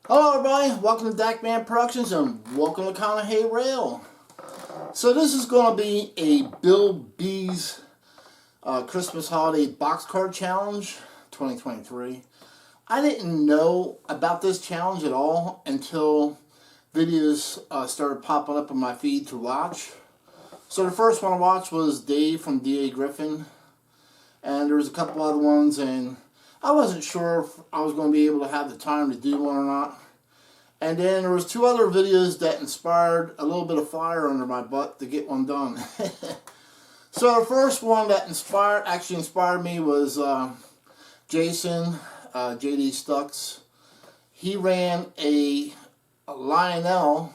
Hello everybody, welcome to Dakman Productions and welcome to Conrail. So this is going to be a Bill B's Christmas Holiday Box Card Challenge 2023. I didn't know about this challenge at all until videos started popping up on my feed to watch. So the first one I watched was Dave from D.A. Griffin, and there was a couple other ones, and I wasn't sure if I was going to be able to have the time to do one or not. And then there was two other videos that inspired a little bit of fire under my butt to get one done. So the first one that actually inspired me was Jason, JD Stucks. He ran a Lionel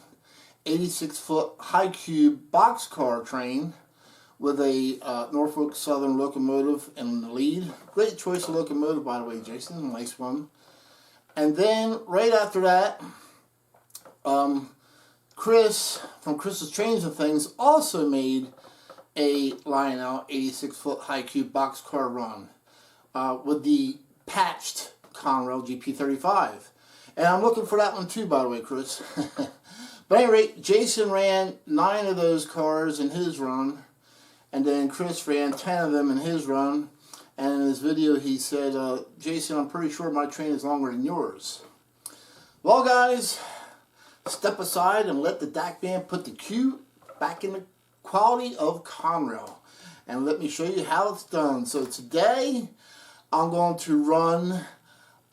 86-foot high cube boxcar train with a Norfolk Southern locomotive in the lead. Great choice of locomotive, by the way, Jason. Nice one. And then right after that, Chris from Chris's Trains and Things also made a Lionel 86-foot high cube boxcar run with the patched Conrail GP35. And I'm looking for that one too, by the way, Chris. But at any rate, Jason ran 9 of those cars in his run. And then Chris ran 10 of them in his run. And in his video he said, Jason, I'm pretty sure my train is longer than yours. Well guys, step aside and let the Dakman put the Q back in the quality of Conrail. And let me show you how it's done. So today I'm going to run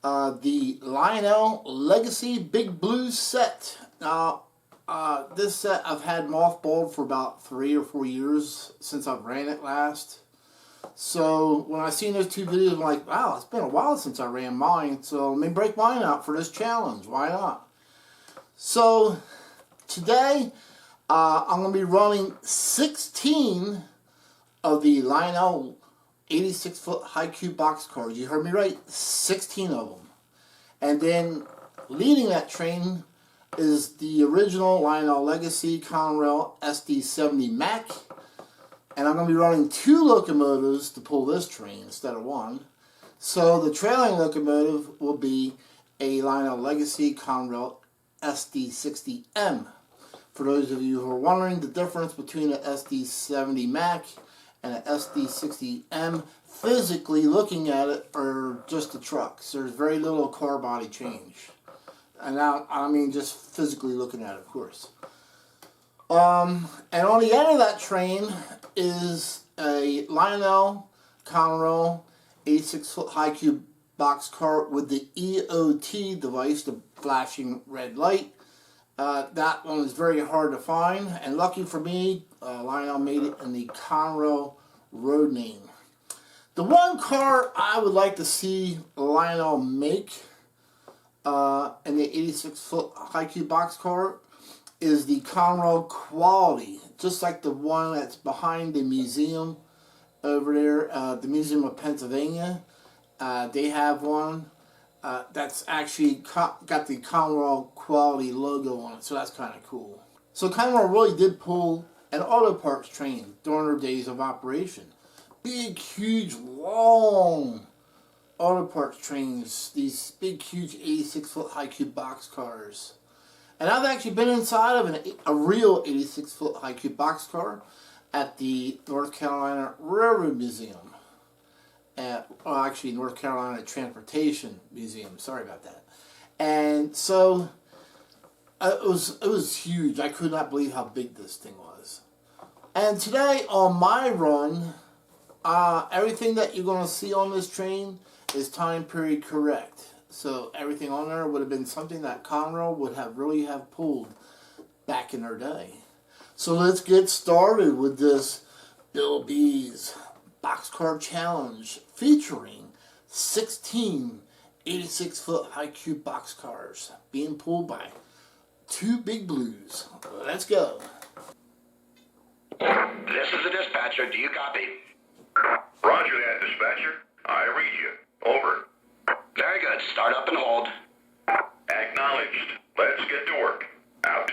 the Lionel Legacy Big Blue set. Now, this set I've had mothballed for about 3 or 4 years since I've ran it last. So when I seen those two videos, I'm like, wow, it's been a while since I ran mine. So let me break mine out for this challenge. Why not? So today I'm going to be running 16 of the Lionel 86-foot high cube box cars. You heard me right, 16 of them. And then leading that train is the original Lionel Legacy Conrail SD70 Mac. And I'm going to be running 2 locomotives to pull this train instead of 1. So the trailing locomotive will be a Lionel Legacy Conrail SD60M. For those of you who are wondering the difference between an SD70 Mac and an SD60M, physically looking at it are just the trucks. There's very little car body change. And now, I mean just physically looking at it, of course. And on the end of that train is a Lionel Conrail 86-foot high cube box car with the EOT device, the flashing red light. That one is very hard to find, and lucky for me, Lionel made it in the Conrail road name. The one car I would like to see Lionel make in the 86-foot high cube box car is the Conrail Quality, just like the one that's behind the museum over there, the Museum of Pennsylvania. They have one that's actually got the Conrail Quality logo on it, so that's kind of cool. So Conrail really did pull an auto parts train during their days of operation. Big, huge, long auto parts trains, these big, huge 86-foot high cube box cars. And I've actually been inside of a real 86-foot high cube box car at the North Carolina Railroad Museum. Well, actually, North Carolina Transportation Museum. Sorry about that. And so it was huge. I could not believe how big this thing was. And today on my run, everything that you're going to see on this train is time period correct. So everything on there would have been something that Conrail would have really have pulled back in their day. So let's get started with this Bill B's Boxcar Challenge featuring 16 86-foot high cube boxcars being pulled by 2 Big Blues. Let's go. This is the dispatcher. Do you copy? Roger that, dispatcher. I read you. Over. Very good. Start up and hold. Acknowledged. Let's get to work. Out.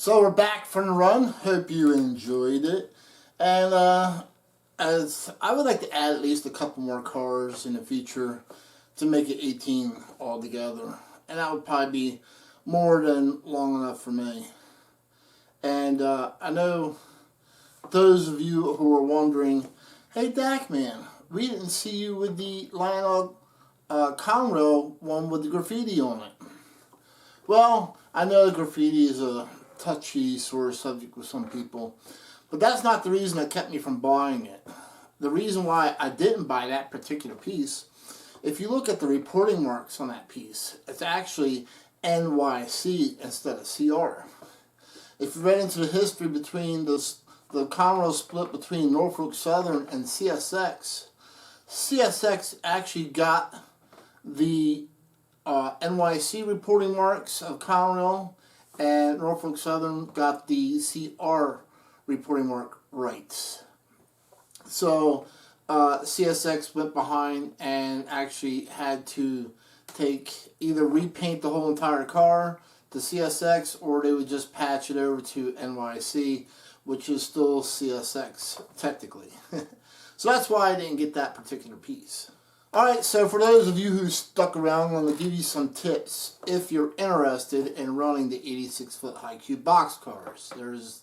So we're back from the run. Hope you enjoyed it. And as I would like to add at least a couple more cars in the future to make it 18 altogether. And that would probably be more than long enough for me. And I know those of you who are wondering, hey Dakman, we didn't see you with the Lionel Conrail one with the graffiti on it. Well, I know the graffiti is a touchy sort of subject with some people, but that's not the reason that kept me from buying it. The reason why I didn't buy that particular piece, if you look at the reporting marks on that piece, it's actually NYC instead of CR. If you read into the history between the Conrail split between Norfolk Southern and CSX, CSX actually got the NYC reporting marks of Conrail, and Norfolk Southern got the CR reporting mark rights. So CSX went behind and actually had to either repaint the whole entire car to CSX, or they would just patch it over to NYC, which is still CSX technically. So that's why I didn't get that particular piece. Alright, so for those of you who stuck around, I'm going to give you some tips if you're interested in running the 86-foot high cube box cars. There's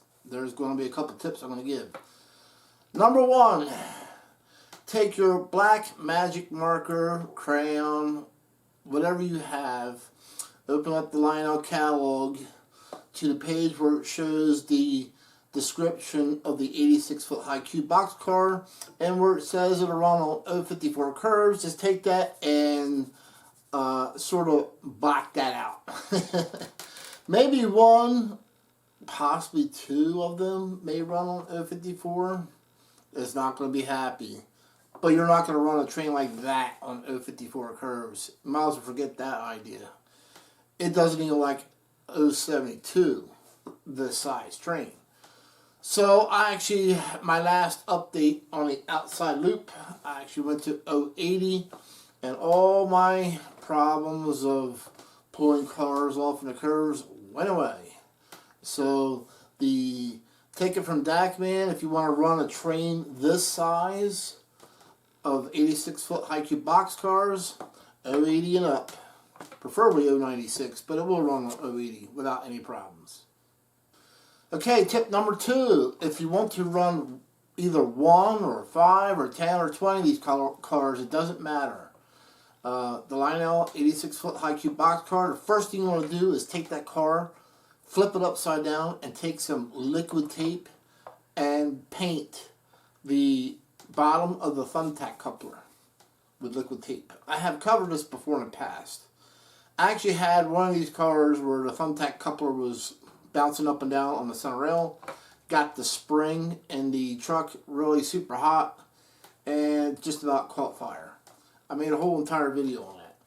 going to be a couple tips I'm going to give. Number one, take your black magic marker, crayon, whatever you have, open up the Lionel catalog to the page where it shows the description of the 86-foot high cube box car, and where it says it'll run on 054 curves. Just take that and sort of black that out. Maybe one, possibly two of them may run on 054. It's not going to be happy. But you're not going to run a train like that on 054 curves. You might as well forget that idea. It doesn't even like 072, this size train. So my last update on the outside loop, I actually went to 080, and all my problems of pulling cars off in the curves went away. So take it from Dakman, if you want to run a train this size of 86-foot high cube box cars, 080 and up. Preferably 096, but it will run on 080 without any problems. Okay, tip number two. If you want to run either 1 or 5 or 10 or 20 of these cars, it doesn't matter. The Lionel 86-foot high cube box car, the first thing you want to do is take that car, flip it upside down, and take some liquid tape and paint the bottom of the thumbtack coupler with liquid tape. I have covered this before in the past. I actually had one of these cars where the thumbtack coupler was bouncing up and down on the center rail, got the spring in the truck really super hot, and just about caught fire. I made a whole entire video on that.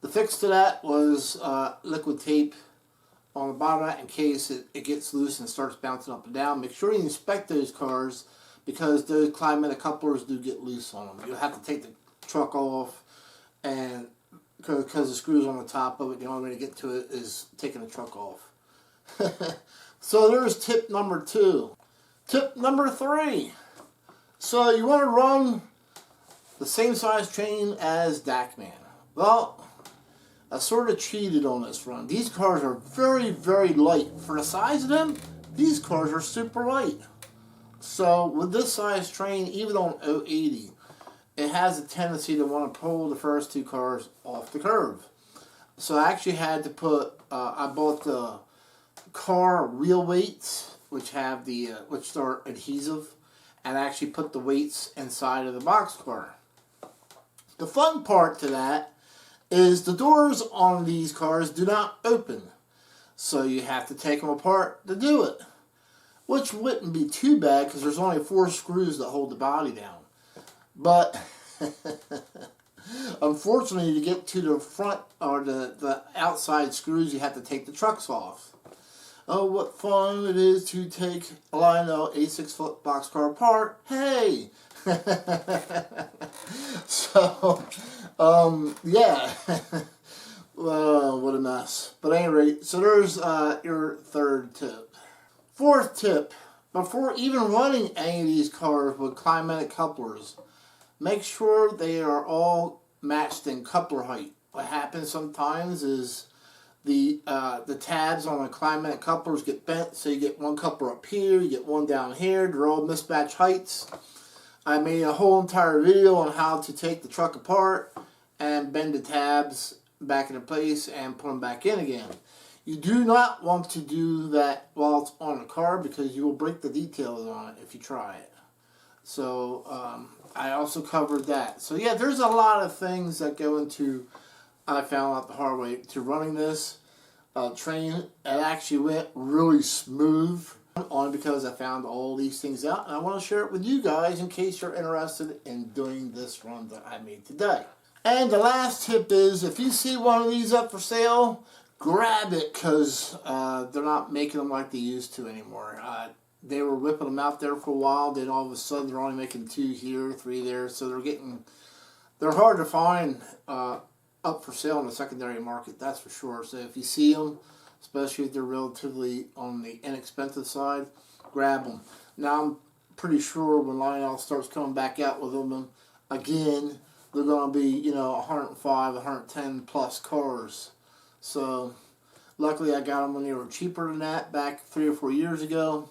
The fix to that was liquid tape on the bottom of that in case it gets loose and starts bouncing up and down. Make sure you inspect those cars because those Climate couplers do get loose on them. You'll have to take the truck off, and because the screws on the top of it, the only way to get to it is taking the truck off. So there's tip number 2. Tip number 3. So you want to run the same size train as Dakman. Well, I sort of cheated on this run. These cars are very, very light. For the size of them, these cars are super light. So with this size train, even on 080, it has a tendency to want to pull the first 2 cars off the curve. So I actually had to put, I bought the car wheel weights, which have which are adhesive, and I actually put the weights inside of the boxcar. The fun part to that is the doors on these cars do not open, so you have to take them apart to do it, which wouldn't be too bad because there's only 4 screws that hold the body down. But unfortunately, to get to the front or the outside screws, you have to take the trucks off. Oh, what fun it is to take a Lionel 86-foot boxcar apart. Hey! So, yeah. What a mess. But at any rate, so there's your third tip. Fourth tip, before even running any of these cars with climatic couplers, make sure they are all matched in coupler height. What happens sometimes is the tabs on the climatic couplers get bent, so you get one coupler up here, you get one down here, they're all mismatched heights. I made a whole entire video on how to take the truck apart and bend the tabs back into place and put them back in again. You do not want to do that while it's on the car because you will break the details on it if you try it. So I also covered that. So yeah, there's a lot of things that go into, I found out the hard way, to running this train. It actually went really smooth on because I found all these things out, and I want to share it with you guys in case you're interested in doing this run that I made today. And the last tip is, if you see one of these up for sale, grab it, because they're not making them like they used to anymore. They were whipping them out there for a while, then all of a sudden they're only making 2 here, 3 there, so they're hard to find up for sale in the secondary market, that's for sure. So if you see them, especially if they're relatively on the inexpensive side, grab them. Now I'm pretty sure when Lionel starts coming back out with them again, they're going to be, 105, 110 plus cars. So luckily I got them when they were cheaper than that back 3 or 4 years ago.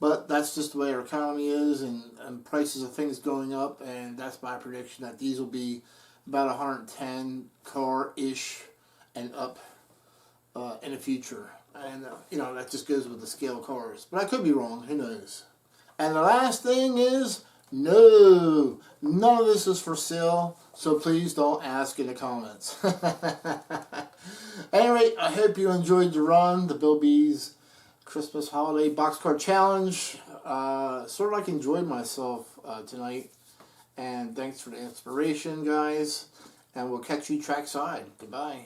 But that's just the way our economy is, and prices of things going up, and that's my prediction that these will be about 110 car-ish and up in the future. And, that just goes with the scale of cars. But I could be wrong, who knows. And the last thing is, no, none of this is for sale, so please don't ask in the comments. Anyway, I hope you enjoyed the run, the Bill B's Christmas Holiday Boxcar Challenge. Sort of like enjoyed myself tonight. And thanks for the inspiration, guys. And we'll catch you trackside. Goodbye.